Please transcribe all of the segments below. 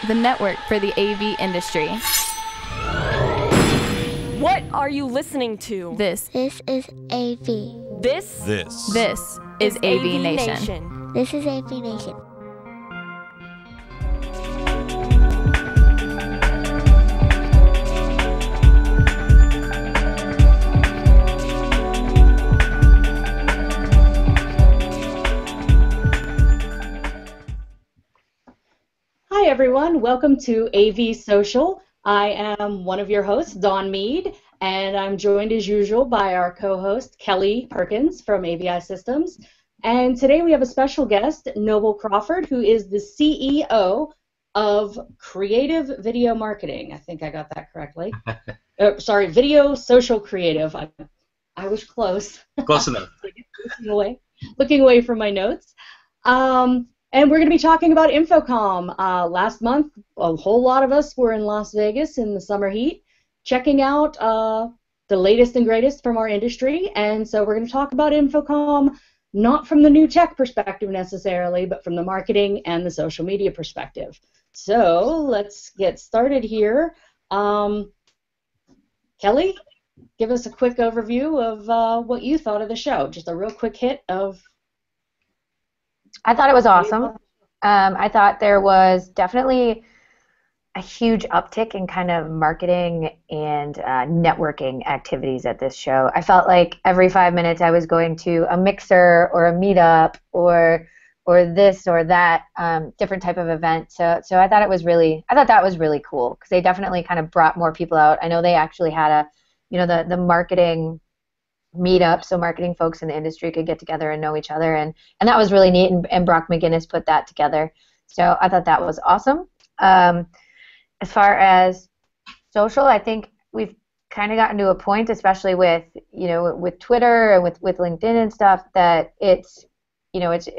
the network for the AV industry. What are you listening to? This is AV. This is AV Nation. This is AV Nation. Hi everyone, welcome to AVSocial. I am one of your hosts, Dawn Mead, and I'm joined as usual by our co-host, Kelly Perkins from AVI Systems. And today we have a special guest, Noble Crawford, who is the CEO of Creative Video Marketing. I think I got that correctly. Sorry, AVSocial Creative. I was close. Close enough. looking away from my notes. And we're going to be talking about Infocomm. Last month, a whole lot of us were in Las Vegas in the summer heat, checking out the latest and greatest from our industry. And so we're going to talk about Infocomm, not from the new tech perspective necessarily, but from the marketing and the social media perspective. So let's get started here. Kelly, give us a quick overview of what you thought of the show. Just a real quick hit of... I thought it was awesome. I thought there was definitely a huge uptick in kind of marketing and networking activities at this show. I felt like every 5 minutes I was going to a mixer or a meetup or this or that different type of event. So I thought that was really cool because they definitely kind of brought more people out. I know they actually had the marketing meetup, so marketing folks in the industry could get together and know each other, and that was really neat, and Brock McGinnis put that together. So I thought that was awesome. As far as social, I think we've kind of gotten to a point, especially with Twitter and with LinkedIn and stuff, that it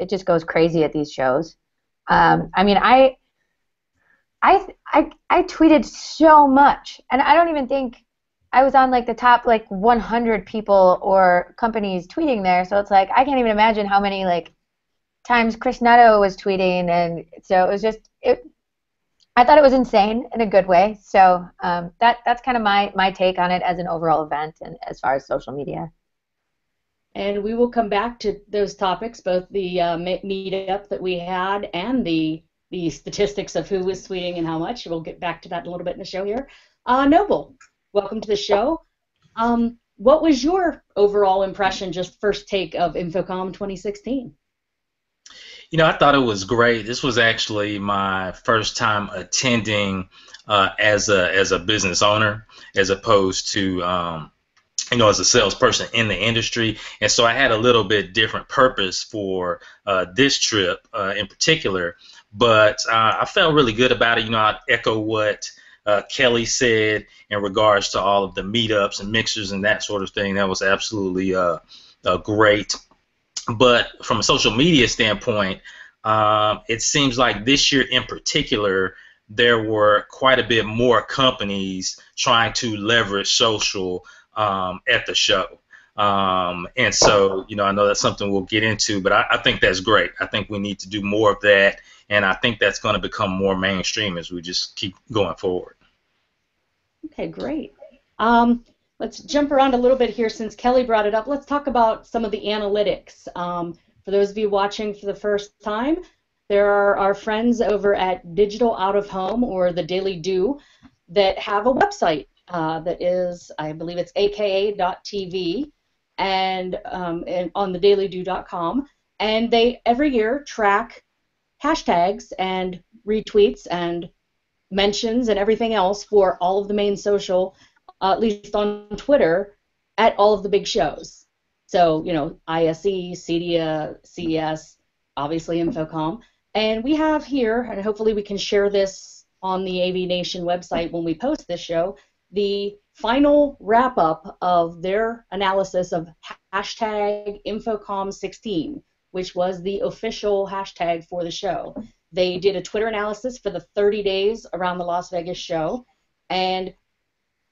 just goes crazy at these shows. I mean, I tweeted so much, and I don't even think I was on like the top 100 people or companies tweeting there, so it's like I can't even imagine how many times Chris Netto was tweeting, and so it was just I thought it was insane in a good way. So that's kind of my take on it as an overall event and as far as social media. And we will come back to those topics, both the meetup that we had and the statistics of who was tweeting and how much. We'll get back to that in a little bit in the show here. Noble, welcome to the show. What was your overall impression, just first take of Infocomm 2016? I thought it was great. This was actually my first time attending as a business owner, as opposed to as a salesperson in the industry. And so I had a little bit different purpose for this trip in particular. But I felt really good about it. I'd echo what Kelly said in regards to all of the meetups and mixers and that sort of thing. That was absolutely great. But from a social media standpoint, it seems like this year in particular, there were quite a bit more companies trying to leverage social at the show. And so, I know that's something we'll get into, but I think that's great. I think we need to do more of that, and I think that's going to become more mainstream as we just keep going forward. Okay, great. Let's jump around a little bit here since Kelly brought it up. Let's talk about some of the analytics. For those of you watching for the first time, there are our friends over at Digital Out of Home, or the Daily Do, that have a website that is, I believe it's aka.tv, and on thedailydo.com, and they every year track hashtags and retweets and mentions and everything else for all of the main social, at least on Twitter, at all of the big shows. So, ISE, CEDIA, CES, obviously Infocomm. And we have here, and hopefully we can share this on the AV Nation website when we post this show, the final wrap-up of their analysis of hashtag Infocomm16, which was the official hashtag for the show. They did a Twitter analysis for the 30 days around the Las Vegas show, and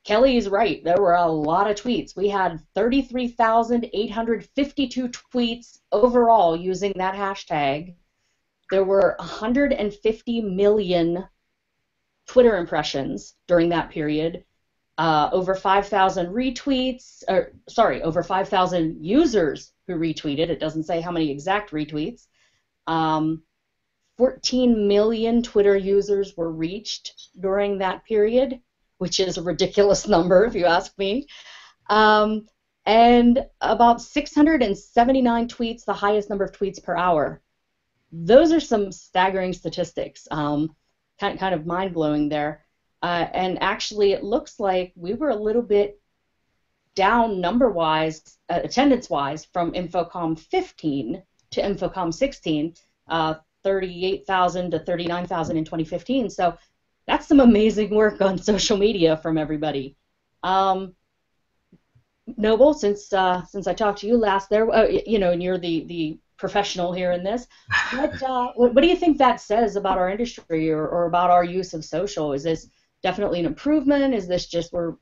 Kelly is right. There were a lot of tweets. We had 33,852 tweets overall using that hashtag. There were 150 million Twitter impressions during that period, over 5,000 retweets, or sorry, over 5,000 users who retweeted. It doesn't say how many exact retweets. 14 million Twitter users were reached during that period, which is a ridiculous number if you ask me. And about 679 tweets, the highest number of tweets per hour. Those are some staggering statistics, kind of mind-blowing there. And actually, it looks like we were a little bit down number-wise, attendance-wise, from Infocomm 15 to Infocomm 16, 38,000 to 39,000 in 2015. So that's some amazing work on social media from everybody. Noble, since I talked to you last there, and you're the professional here in this, what do you think that says about our industry or about our use of social? Is this definitely an improvement? Is this just we're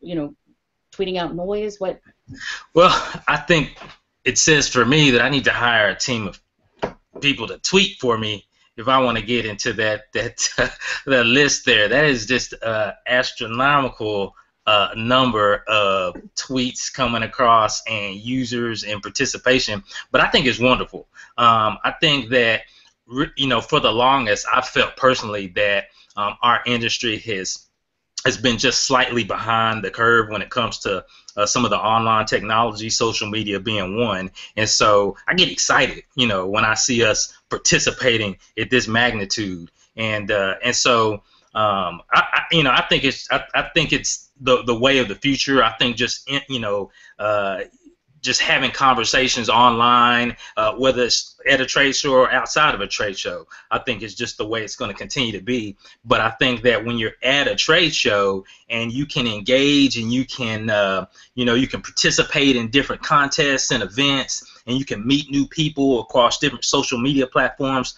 tweeting out noise? What? Well, I think it says for me that I need to hire a team of people to tweet for me if I want to get into that list there. That is just astronomical number of tweets coming across and users and participation, but I think it's wonderful. I think that for the longest, I felt personally that our industry has been just slightly behind the curve when it comes to some of the online technology, social media being one. And so I get excited, when I see us participating at this magnitude. And so I think it's the way of the future. I think just just having conversations online, whether it's at a trade show or outside of a trade show, I think it's just the way it's going to continue to be. But I think that when you're at a trade show and you can engage and you can participate in different contests and events and you can meet new people across different social media platforms,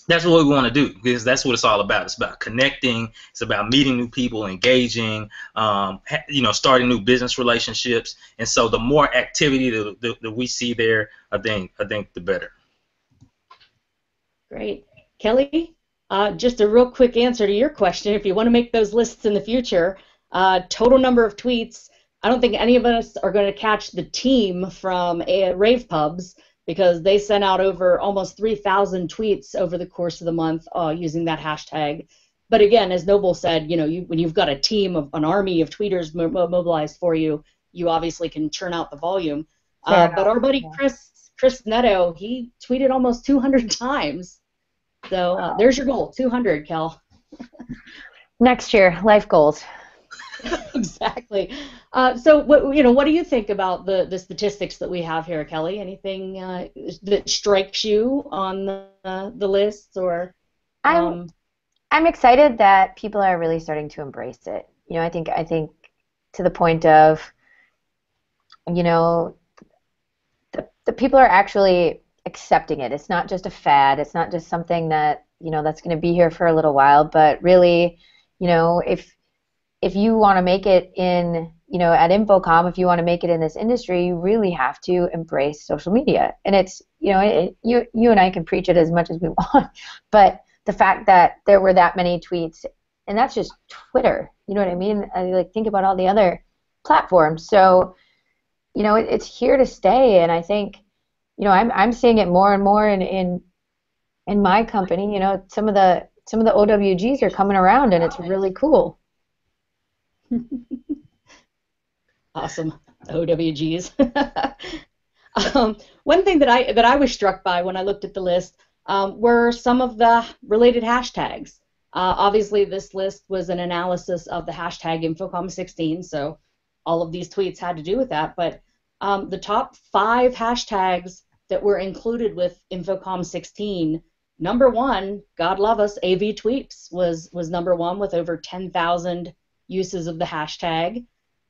that's what we want to do, because that's what it's all about. It's about connecting. It's about meeting new people, engaging, starting new business relationships. And so the more activity that we see there, I think the better. Great. Kelly, just a real quick answer to your question. If you want to make those lists in the future, total number of tweets, I don't think any of us are going to catch the team from Rave Pubs, because they sent out over almost 3,000 tweets over the course of the month using that hashtag. But again, as Noble said, when you've got a team of an army of tweeters mobilized for you, you obviously can churn out the volume. But our buddy Chris Netto, he tweeted almost 200 times. So there's your goal, 200, Kel. Next year, life goals. Exactly. So what do you think about the statistics that we have here, Kelly? Anything that strikes you on the list, or? I'm excited that people are really starting to embrace it. I think to the point of the people are actually accepting it. It's not just a fad. It's not just something that that's going to be here for a little while, but really, if you want to make it in, at Infocomm, if you want to make it in this industry, you really have to embrace social media. And it's, you and I can preach it as much as we want, but the fact that there were that many tweets, and that's just Twitter, you know what I mean? Think about all the other platforms. So, it's here to stay, and I think, I'm seeing it more and more in my company. Some of the OWGs are coming around, and it's really cool. Awesome, OWGs. One thing that I was struck by when I looked at the list were some of the related hashtags. Obviously, this list was an analysis of the hashtag Infocomm16, so all of these tweets had to do with that. But the top 5 hashtags that were included with Infocomm16, number 1, God love us, AV tweets was number 1 with over 10,000 uses of the hashtag.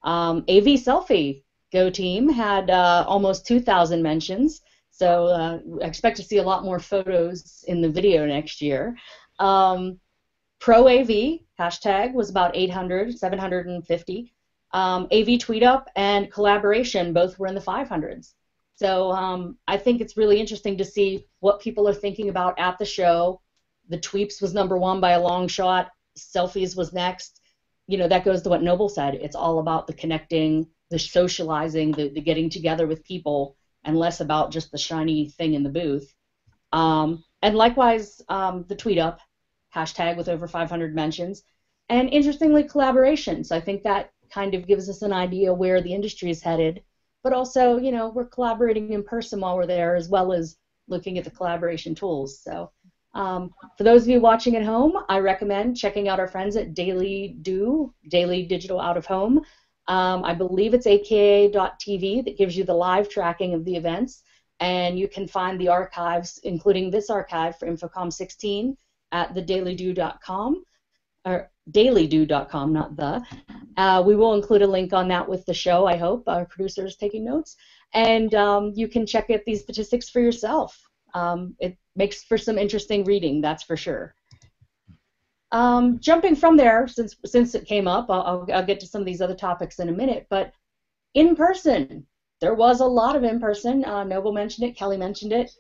AV selfie, go team, had almost 2,000 mentions, so expect to see a lot more photos in the video next year. Pro AV hashtag was about 800, 750. AV tweet up and collaboration both were in the 500s. So I think it's really interesting to see what people are thinking about at the show. The tweets was number 1 by a long shot. selfies was next. That goes to what Noble said. It's all about the connecting, the socializing, the getting together with people, and less about just the shiny thing in the booth. And likewise, the tweet up hashtag with over 500 mentions, and interestingly, collaborations. I think that kind of gives us an idea where the industry is headed. But also, we're collaborating in person while we're there, as well as looking at the collaboration tools. So for those of you watching at home, I recommend checking out our friends at Daily Digital Out of Home. I believe it's aka.tv that gives you the live tracking of the events, and you can find the archives, including this archive for Infocomm 16, at thedailydo.com, or dailydo.com, not the. We will include a link on that with the show, I hope. Our producer is taking notes. And you can check out these statistics for yourself. It makes for some interesting reading, that's for sure. Jumping from there, since it came up, I'll get to some of these other topics in a minute, but in person, there was a lot of in person. Noble mentioned it, Kelly mentioned it.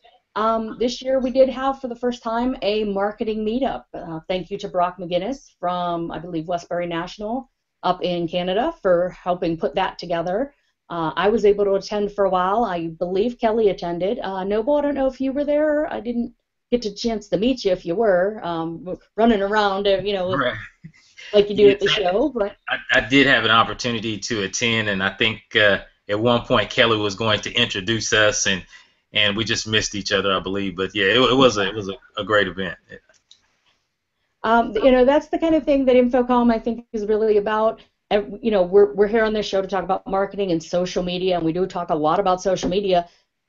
This year we did have, for the first time, a marketing meetup. Thank you to Brock McGinnis from, I believe, Westbury National up in Canada for helping put that together. I was able to attend for a while. I believe Kelly attended. Noble, I don't know if you were there. I didn't get a chance to meet you if you were running around, Right. like you do at the show. But I did have an opportunity to attend, and I think at one point Kelly was going to introduce us, and we just missed each other, I believe. But yeah, it was a great event. That's the kind of thing that Infocomm, I think, is really about. We're here on this show to talk about marketing and social media, and we do talk a lot about social media.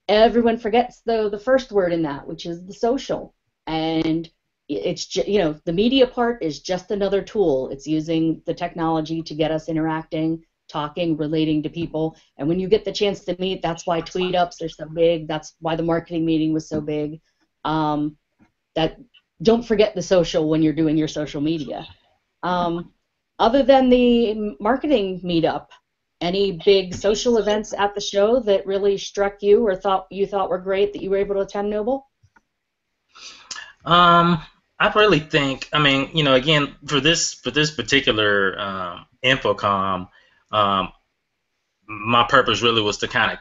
Everyone forgets the first word in that, which is the social. And it's the media part is just another tool. It's using the technology to get us interacting, talking, relating to people. And when you get the chance to meet, that's why tweet ups are so big. That's why the marketing meeting was so big. Don't forget the social when you're doing your social media. Other than the marketing meetup, any big social events at the show that really struck you or you thought were great that you were able to attend, Noble? I really think, again, for this particular Infocomm, my purpose really was to kind of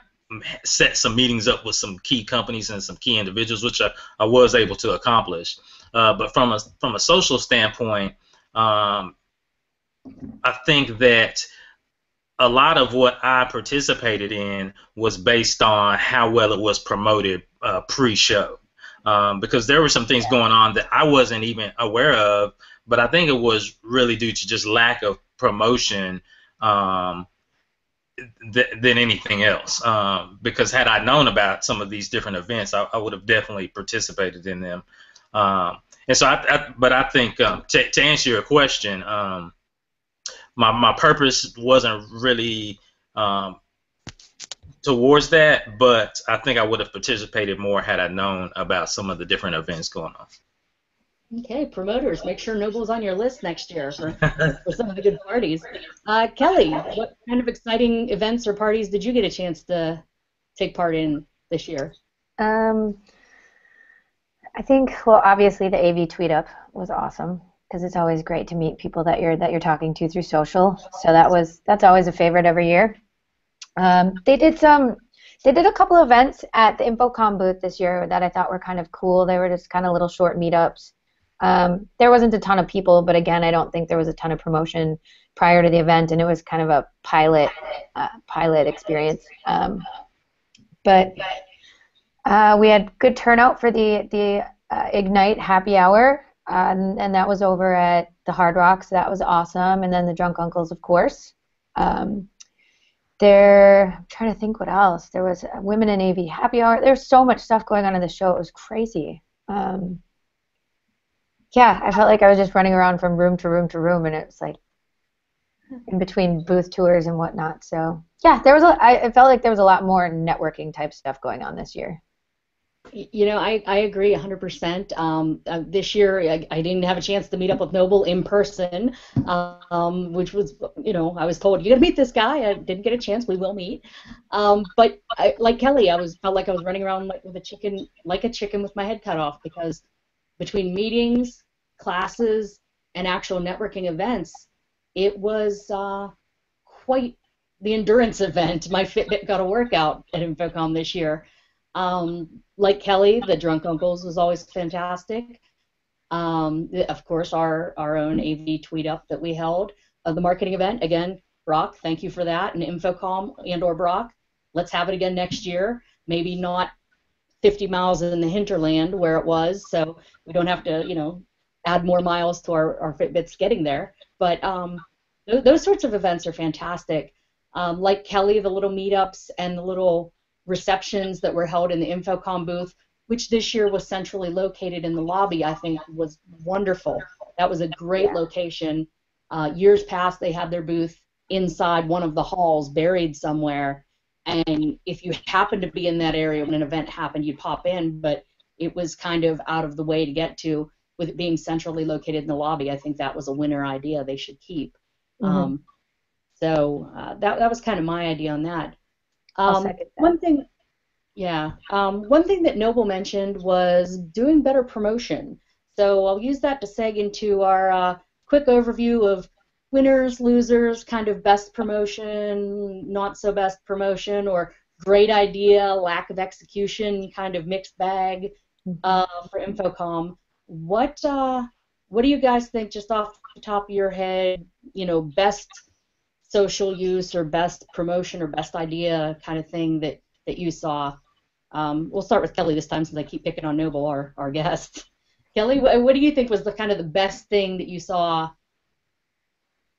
set some meetings up with some key companies and some key individuals, which I was able to accomplish. But from a social standpoint, I think that a lot of what I participated in was based on how well it was promoted pre-show. Because there were some things going on that I wasn't even aware of, but I think it was really due to just lack of promotion than anything else. Because had I known about some of these different events, I would have definitely participated in them. And so, I think to answer your question, my purpose wasn't really towards that, but I think I would have participated more had I known about some of the different events going on. Okay, promoters, make sure Noble's on your list next year for some of the good parties. Kelly, what kind of exciting events or parties did you get a chance to take part in this year? I think, well, obviously the AV tweet up was awesome because it's always great to meet people that you're talking to through social. So that's always a favorite every year. They did a couple of events at the Infocomm booth this year that I thought were kind of cool. They were just kind of little short meetups. There wasn't a ton of people, but again, I don't think there was a ton of promotion prior to the event, and it was kind of a pilot experience. But we had good turnout for the Ignite happy hour, and that was over at the Hard Rock, so that was awesome. And then the Drunk Uncles, of course. I'm trying to think what else. There was a Women in AV happy hour. There's so much stuff going on in the show. It was crazy. Yeah, I felt like I was just running around from room to room to room, and it was like in between booth tours and whatnot. So yeah, I felt like there was a lot more networking type stuff going on this year. I agree 100%. This year, I didn't have a chance to meet up with Noble in person, which was, I was told, you're going to meet this guy. I didn't get a chance. We will meet. But like Kelly, felt like I was running around like a chicken with my head cut off, because between meetings, classes, and actual networking events, it was quite the endurance event. My Fitbit got a workout at Infocomm this year. Like Kelly, the Drunk Uncles was always fantastic. Of course, our own AV tweet up that we held. The marketing event, again, Brock, thank you for that. And Infocomm and/or Brock, let's have it again next year. Maybe not 50 miles in the hinterland where it was, so we don't have to, add more miles to our Fitbits getting there. But those sorts of events are fantastic. Like Kelly, the little meetups and the little receptions that were held in the Infocomm booth, which this year was centrally located in the lobby, I think was wonderful. That was a great location. Years past, they had their booth inside one of the halls, buried somewhere. And if you happened to be in that area when an event happened, you'd pop in, but it was kind of out of the way to get to. With it being centrally located in the lobby, I think that was a winner idea they should keep. Mm-hmm. So that was kind of my idea on that. I'll second that. One thing that Noble mentioned was doing better promotion. So I'll use that to seg into our quick overview of winners, losers, kind of best promotion, not so best promotion, or great idea, lack of execution, kind of mixed bag for Infocomm. What do you guys think, just off the top of your head, best social use or best promotion or best idea kind of thing that you saw? We'll start with Kelly this time since I keep picking on Noble, our guest. Kelly, what do you think was the kind of the best thing that you saw,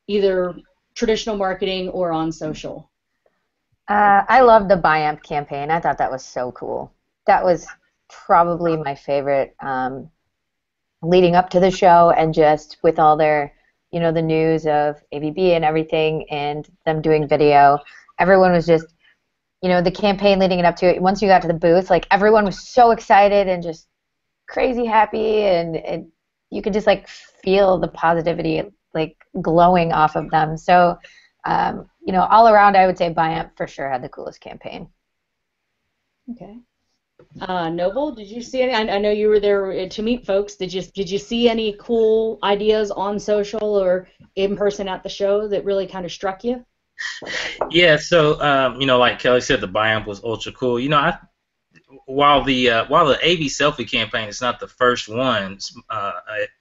either traditional marketing or on social? I love the Buy Amp campaign. I thought that was so cool. That was probably my favorite leading up to the show, and just with all their, the news of AVB and everything and them doing video. Everyone was just, the campaign leading it up to it. Once you got to the booth, like everyone was so excited and just crazy happy, and you could just like feel the positivity like glowing off of them. So, all around, I would say Buy Amp for sure had the coolest campaign. Okay. Noble, did you see any? I know you were there to meet folks. Did you see any cool ideas on social or in person at the show that really kind of struck you? Yeah, so like Kelly said, the Buy Amp was ultra cool. While the AV selfie campaign is not the first one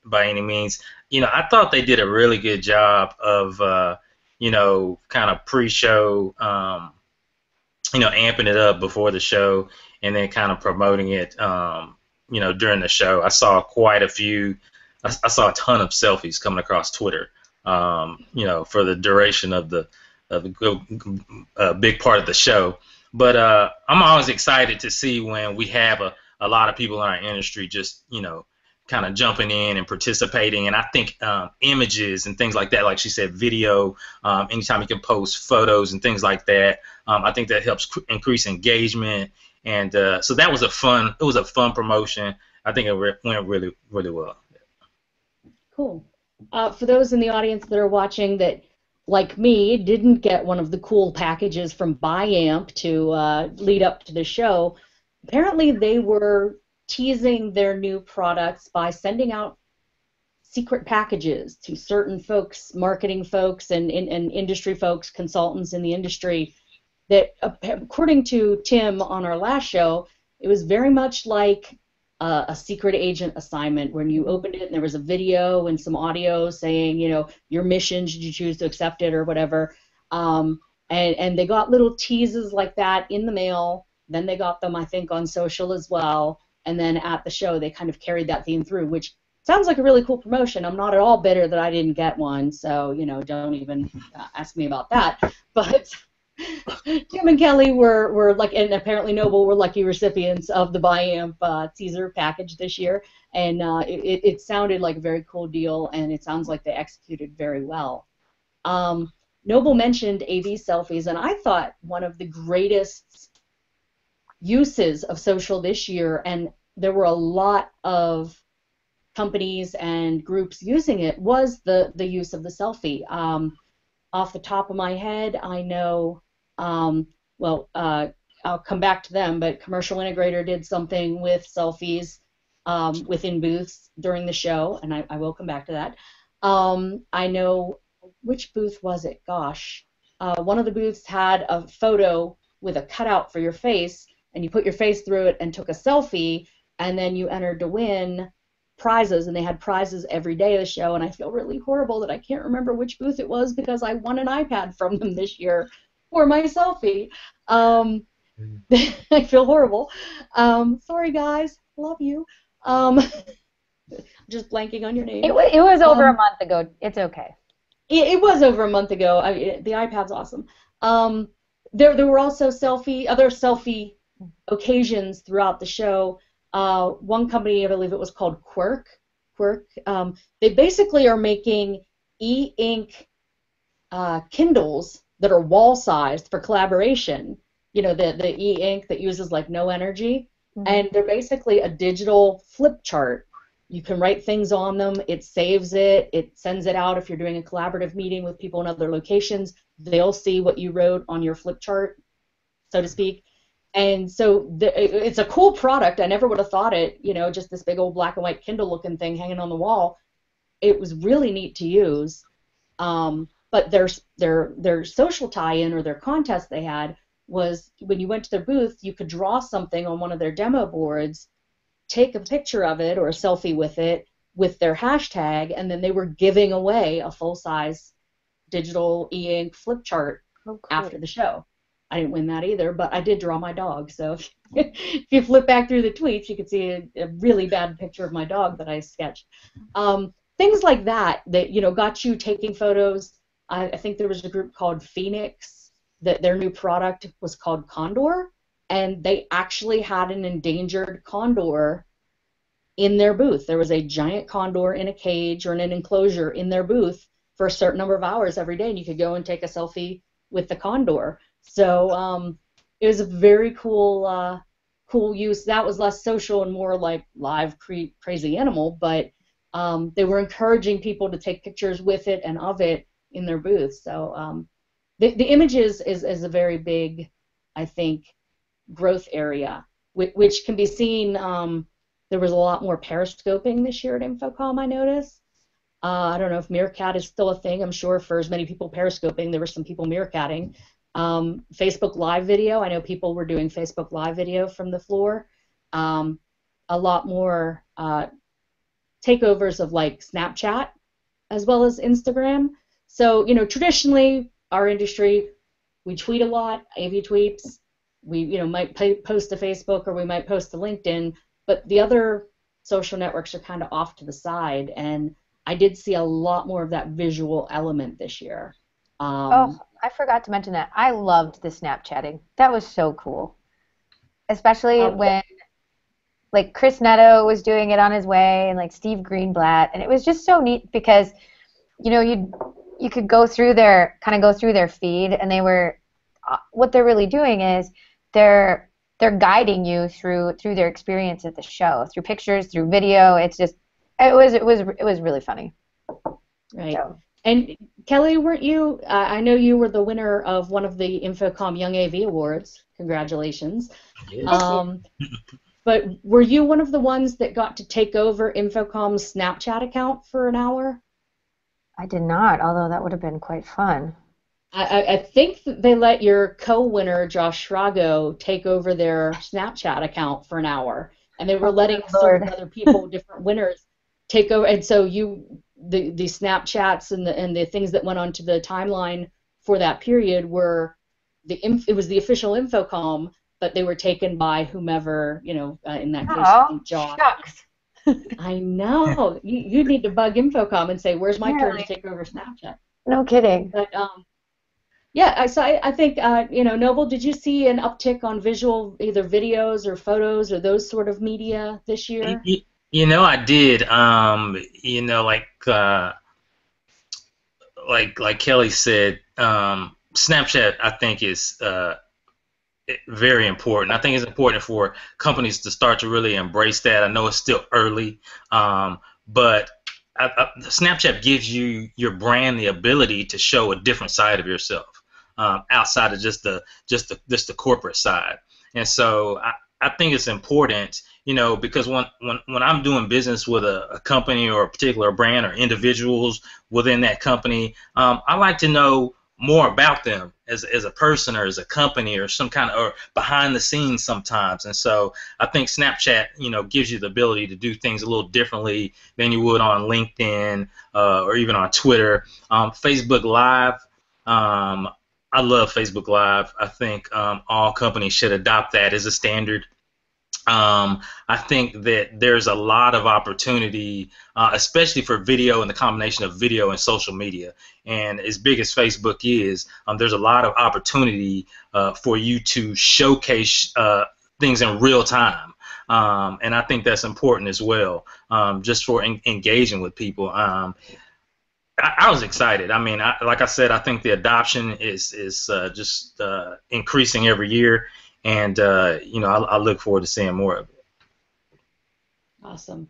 by any means, I thought they did a really good job of kind of pre-show, amping it up before the show, and then kind of promoting it, during the show. I saw quite a few. I saw a ton of selfies coming across Twitter, for the duration of the big part of the show. But I'm always excited to see when we have a lot of people in our industry just, kind of jumping in and participating. And I think images and things like that, like she said, video, anytime you can post photos and things like that, I think that helps increase engagement. And so that was a fun promotion. I think it went really, really well. Cool. For those in the audience that are watching that, like me, didn't get one of the cool packages from Buy Amp to lead up to the show, apparently they were teasing their new products by sending out secret packages to certain folks, marketing folks and industry folks, consultants in the industry, that according to Tim on our last show, it was very much like a secret agent assignment when you opened it and there was a video and some audio saying, your mission, should you choose to accept it or whatever. And they got little teases like that in the mail. Then they got them, I think, on social as well. And then at the show, they kind of carried that theme through, which sounds like a really cool promotion. I'm not at all bitter that I didn't get one, so, don't even ask me about that. But Tim and Kelly were like, and apparently Noble were lucky recipients of the Buy Amp teaser package this year, and it sounded like a very cool deal, and it sounds like they executed very well. Noble mentioned AV selfies, and I thought one of the greatest uses of social this year, and there were a lot of companies and groups using it, was the use of the selfie. Off the top of my head, I know, I'll come back to them, but Commercial Integrator did something with selfies within booths during the show, and I will come back to that. I know, which booth was it? Gosh. One of the booths had a photo with a cutout for your face, and you put your face through it and took a selfie, and then you entered to win prizes, and they had prizes every day of the show, and I feel really horrible that I can't remember which booth it was because I won an iPad from them this year for my selfie. I feel horrible. Sorry, guys. Love you. Just blanking on your name. It was over a month ago. It's okay. It was over a month ago. The iPad's awesome. There were also other selfie occasions throughout the show. One company, I believe it was called Quirk. They basically are making e-ink Kindles that are wall-sized for collaboration. You know, the e-ink that uses like no energy, and they're basically a digital flip chart. You can write things on them, it saves it, it sends it out if you're doing a collaborative meeting with people in other locations. They'll see what you wrote on your flip chart, so to speak. And so it's a cool product. I never would have thought it, you know, just this big old black and white Kindle looking thing hanging on the wall. It was really neat to use. But their social tie-in or their contest they had was when you went to their booth, you could draw something on one of their demo boards, take a picture of it or a selfie with it with their hashtag, and then they were giving away a full-size digital e-ink flip chart after the show. I didn't win that either, but I did draw my dog. So if you flip back through the tweets, you can see a really bad picture of my dog that I sketched. Things like that you know, got you taking photos. I think there was a group called Phoenix that their new product was called Condor, and they actually had an endangered condor in their booth. There was a giant condor in a cage or in an enclosure in their booth for a certain number of hours every day, and you could go and take a selfie with the condor. So it was a very cool use. That was less social and more like live crazy animal, but they were encouraging people to take pictures with it and of it in their booth. So the images is a very big, I think, growth area, which can be seen. There was a lot more periscoping this year at Infocomm, I noticed. I don't know if Meerkat is still a thing. I'm sure for as many people periscoping, there were some people meerkatting. Facebook Live video, I know people were doing Facebook Live video from the floor. A lot more takeovers of like Snapchat as well as Instagram. So, you know, traditionally, our industry, we tweet a lot, AV tweets. We, you know, might post to Facebook or we might post to LinkedIn, but the other social networks are kind of off to the side, and I did see a lot more of that visual element this year. I forgot to mention that. I loved the Snapchatting. That was so cool. Especially when like Chris Neto was doing it on his way and like Steve Greenblatt, and it was just so neat because, you know, you could go through their feed, and they were what they're really doing is they're guiding you through their experience at the show, through pictures, through video. It's just it was really funny. Right. So. And Kelly, weren't you? I know you were the winner of one of the Infocomm Young AV Awards. Congratulations. Yes. But were you one of the ones that got to take over Infocomm's Snapchat account for an hour? I did not, although that would have been quite fun. I think that they let your co-winner, Josh Schrago, take over their Snapchat account for an hour, and they were letting certain other people, different winners, take over. And so the Snapchats and the things that went onto the timeline for that period were it was the official Infocomm, but they were taken by whomever, you know, in that case, Josh. Shucks. I know. You need to bug Infocomm and say, "Where's my turn to take over Snapchat?" No kidding. But yeah, so I think you know, Noble, did you see an uptick on visual, either videos or photos or those sort of media this year? You know, I did. You know, like Kelly said, Snapchat, I think, is very important. I think it's important for companies to start to really embrace that. I know it's still early, but Snapchat gives you your brand the ability to show a different side of yourself outside of just the corporate side. And so I think it's important, because when I'm doing business with a company or a particular brand or individuals within that company, I like to know more about them as a person or as a company or some kind of or behind the scenes sometimes. And so I think Snapchat, gives you the ability to do things a little differently than you would on LinkedIn or even on Twitter. Facebook Live, I love Facebook Live. I think all companies should adopt that as a standard. I think that there's a lot of opportunity, especially for video and the combination of video and social media. And as big as Facebook is, there's a lot of opportunity for you to showcase things in real time. And I think that's important as well, just for engaging with people. I was excited. I mean, like I said, I think the adoption is just increasing every year. And, I look forward to seeing more of it. Awesome.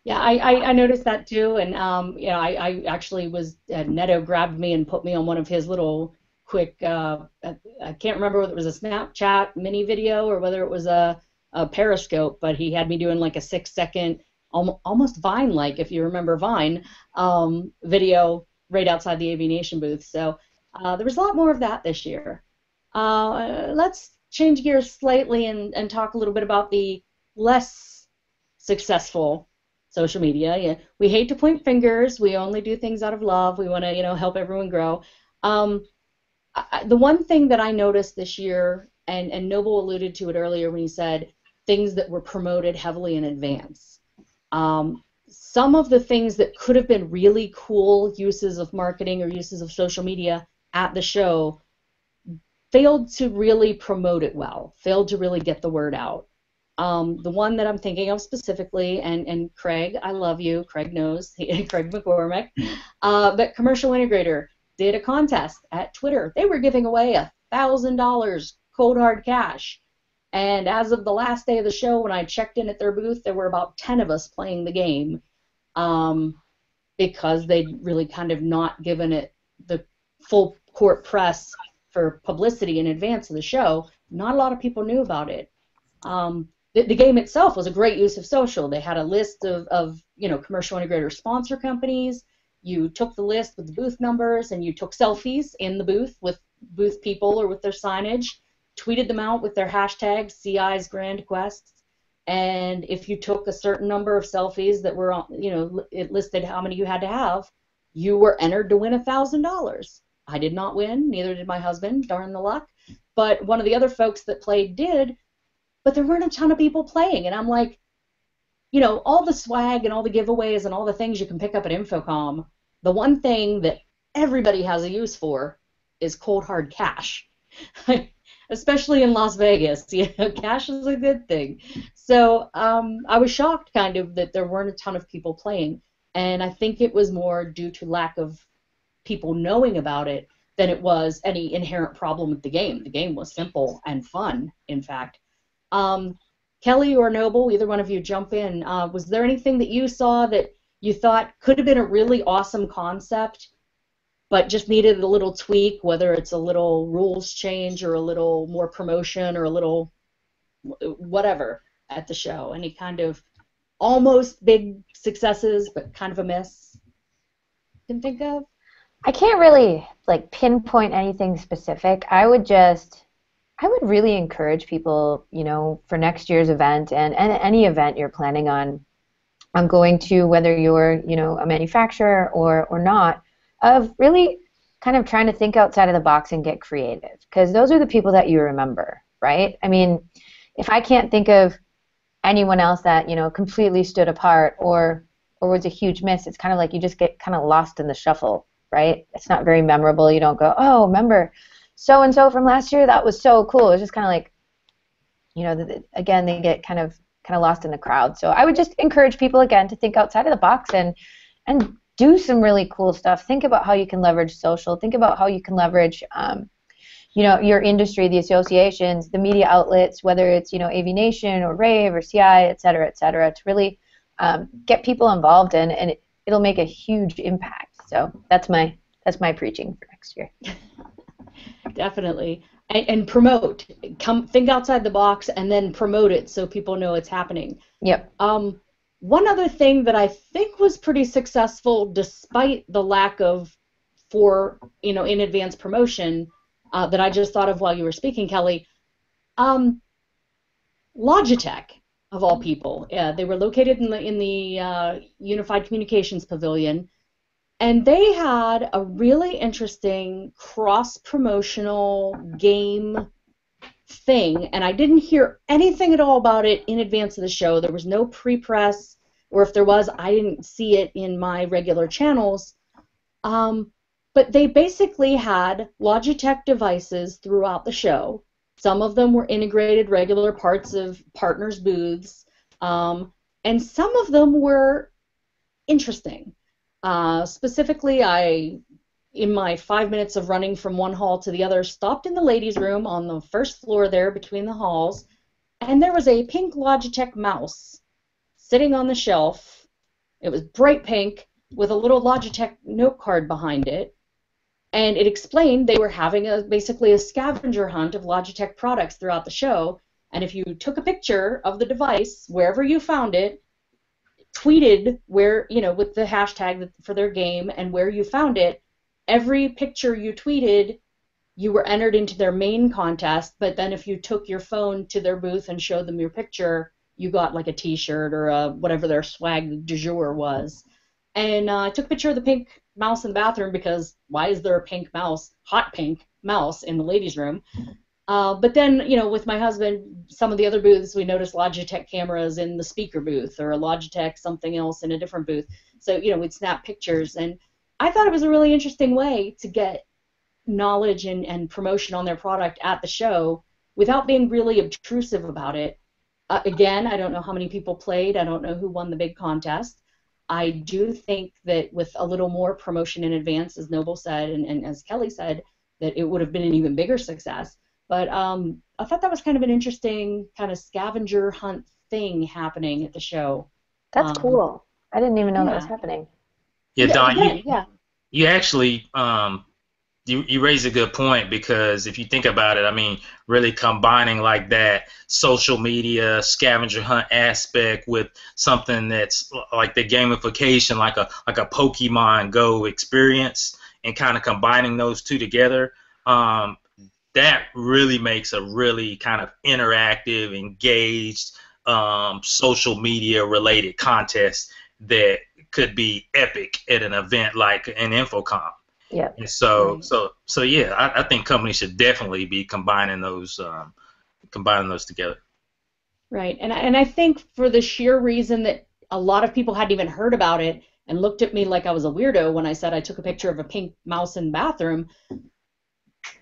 Yeah, I noticed that too. And, I actually Neto grabbed me and put me on one of his little quick, I can't remember whether it was a Snapchat mini video or whether it was a Periscope, but he had me doing like a 6-second, almost Vine-like, if you remember Vine, video right outside the AV Nation booth. So there was a lot more of that this year. Let's change gears slightly and talk a little bit about the less successful social media. Yeah, we hate to point fingers. We only do things out of love. We want to, help everyone grow. The one thing that I noticed this year, and Noble alluded to it earlier when he said things that were promoted heavily in advance. Some of the things that could have been really cool uses of marketing or uses of social media at the show failed to really promote it well, failed to really get the word out. The one that I'm thinking of specifically, and Craig, I love you, Craig knows, Craig McCormick, but Commercial Integrator did a contest at Twitter. They were giving away $1,000 cold hard cash. And as of the last day of the show, when I checked in at their booth, there were about 10 of us playing the game because they'd really kind of not given it the full court press for publicity in advance of the show. Not a lot of people knew about it. The game itself was a great use of social. They had a list of commercial integrator sponsor companies. You took the list with the booth numbers and you took selfies in the booth with booth people or with their signage, tweeted them out with their hashtag CI's Grand Quest. And if you took a certain number of selfies that were, it listed how many you had to have, you were entered to win $1,000. I did not win, neither did my husband, darn the luck. But one of the other folks that played did, but there weren't a ton of people playing. And I'm like, all the swag and all the giveaways and all the things you can pick up at Infocomm, the one thing that everybody has a use for is cold hard cash. Especially in Las Vegas, cash is a good thing. So I was shocked kind of that there weren't a ton of people playing. And I think it was more due to lack of people knowing about it than it was any inherent problem with the game. The game was simple and fun, in fact. Kelly or Noble, either one of you jump in. Was there anything that you saw that you thought could have been a really awesome concept, but just needed a little tweak, whether it's a little rules change or a little more promotion or a little whatever at the show? Any kind of almost big successes, but kind of a miss you can think of? I can't really pinpoint anything specific. I would really encourage people, for next year's event and any event you're planning on going to, whether you're, a manufacturer or not, of really kind of trying to think outside of the box and get creative, because those are the people that you remember, right? I mean, if I can't think of anyone else that, completely stood apart or was a huge miss, it's kind of like you just get kind of lost in the shuffle, right? It's not very memorable. You don't go, oh, remember so-and-so from last year? That was so cool. It's just kind of like, again, they get kind of lost in the crowd. So I would just encourage people, again, to think outside of the box and do some really cool stuff. Think about how you can leverage social. Think about how you can leverage, your industry, the associations, the media outlets, whether it's, AV Nation or Rave or CI, et cetera, to really get people involved and it'll make a huge impact. So that's my preaching for next year. Definitely. and promote. Think outside the box and then promote it so people know it's happening. Yep. One other thing that I think was pretty successful, despite the lack of in advance promotion, that I just thought of while you were speaking, Kelly. Logitech, of all people, they were located in the Unified Communications Pavilion, and they had a really interesting cross-promotional game thing, and I didn't hear anything at all about it in advance of the show. There was no pre-press, or if there was, I didn't see it in my regular channels. But they basically had Logitech devices throughout the show. Some of them were integrated regular parts of partners' booths, and some of them were interesting. Specifically, in my 5 minutes of running from one hall to the other, stopped in the ladies' room on the first floor there between the halls, and there was a pink Logitech mouse sitting on the shelf. It was bright pink with a little Logitech note card behind it, and it explained they were having basically a scavenger hunt of Logitech products throughout the show, and if you took a picture of the device wherever you found it, tweeted where, with the hashtag for their game and where you found it, every picture you tweeted, you were entered into their main contest, but then if you took your phone to their booth and showed them your picture, you got like a t-shirt or whatever their swag du jour was. And I took a picture of the pink mouse in the bathroom because why is there a pink mouse, hot pink mouse in the ladies' room? But then, with my husband, some of the other booths, we noticed Logitech cameras in the speaker booth or a Logitech something else in a different booth. So, we'd snap pictures. And I thought it was a really interesting way to get knowledge and promotion on their product at the show without being really obtrusive about it. Again, I don't know how many people played. I don't know who won the big contest. I do think that with a little more promotion in advance, as Noble said and as Kelly said, that it would have been an even bigger success. But I thought that was kind of an interesting kind of scavenger hunt thing happening at the show. That's cool. I didn't even know that was happening. Yeah, Don, yeah. You actually you raise a good point, because if you think about it, I mean, really combining like that social media scavenger hunt aspect with something that's like the gamification, like a Pokemon Go experience, and kind of combining those two together, that really makes a really kind of interactive, engaged, social media related contest that could be epic at an event like an Infocomm. Yeah. And so yeah, I think companies should definitely be combining those together. Right, and I think for the sheer reason that a lot of people hadn't even heard about it and looked at me like I was a weirdo when I said I took a picture of a pink mouse in the bathroom.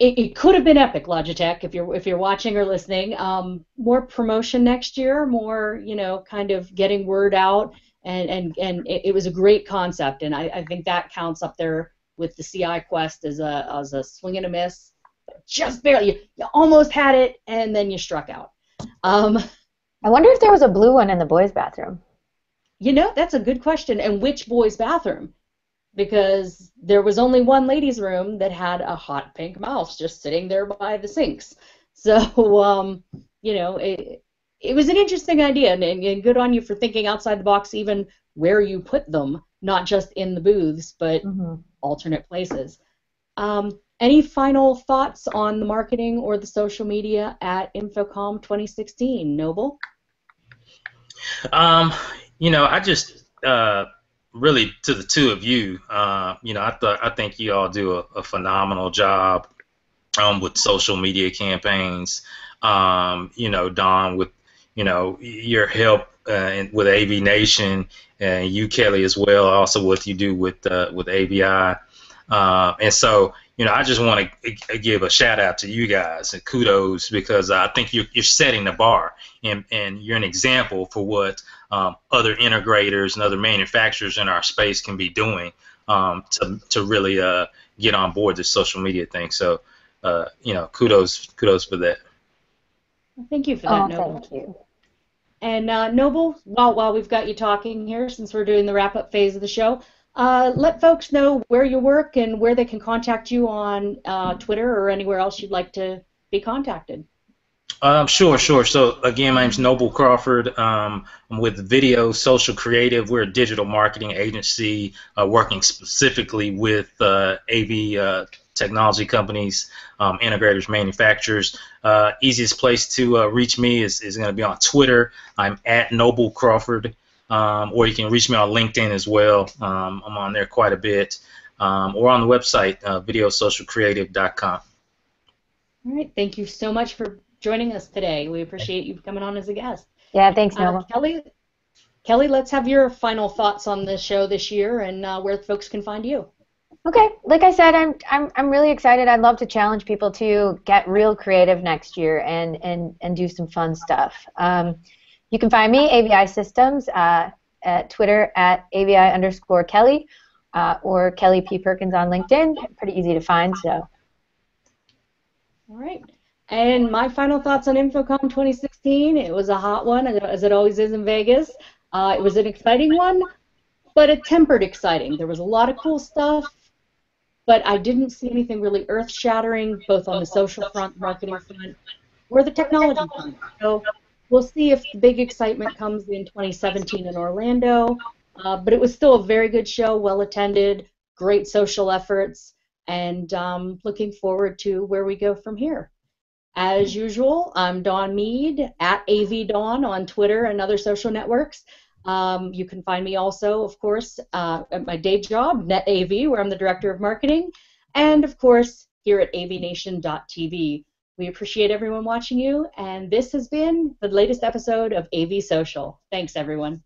It could have been epic, Logitech, if you're watching or listening. More promotion next year, more kind of getting word out, and it was a great concept, and I think that counts up there with the CI Quest as a swing and a miss. Just barely, you almost had it, and then you struck out. I wonder if there was a blue one in the boys' bathroom. That's a good question. And which boys' bathroom? Because there was only one ladies' room that had a hot pink mouse just sitting there by the sinks. So, it was an interesting idea, and good on you for thinking outside the box, even where you put them, not just in the booths, but alternate places. Any final thoughts on the marketing or the social media at Infocomm 2016, Noble? I just really, to the two of you, I think you all do a phenomenal job with social media campaigns. Don, with your help with AV Nation, and you, Kelly, as well, also what you do with AVI, and so I just want to give a shout out to you guys and kudos, because I think you're setting the bar, and you're an example for what other integrators and other manufacturers in our space can be doing to really get on board this social media thing. So kudos for that. Thank you for that, Noble. Thank you. And Noble, while we've got you talking here, since we're doing the wrap-up phase of the show, let folks know where you work and where they can contact you on Twitter or anywhere else you'd like to be be contacted? Sure. So again, my name's Noble Crawford. I'm with AVSocial Creative. We're a digital marketing agency working specifically with AV technology companies, integrators, manufacturers. Easiest place to reach me is going to be on Twitter. I'm at Noble Crawford, or you can reach me on LinkedIn as well. I'm on there quite a bit, or on the website, AVSocialcreative.com. All right. Thank you so much for joining us today. We appreciate you coming on as a guest. Yeah, thanks, Noble. Kelly, let's have your final thoughts on the show this year and where folks can find you. Okay, like I said, I'm really excited. I'd love to challenge people to get real creative next year and do some fun stuff. You can find me, AVI Systems, at Twitter at AVI_Kelly, or Kelly P. Perkins on LinkedIn. Pretty easy to find. So. All right. And my final thoughts on Infocomm 2016, it was a hot one, as it always is in Vegas. It was an exciting one, but a tempered exciting. There was a lot of cool stuff, but I didn't see anything really earth-shattering, both on the social front, marketing front, or the technology front. So we'll see if the big excitement comes in 2017 in Orlando, but it was still a very good show, well-attended, great social efforts, and looking forward to where we go from here. As usual, I'm Dawn Mead, at AVDawn on Twitter and other social networks. You can find me also, of course, at my day job, NetAV, where I'm the Director of Marketing, and, of course, here at avnation.tv. We appreciate everyone watching you, and this has been the latest episode of AVSocial. Thanks, everyone.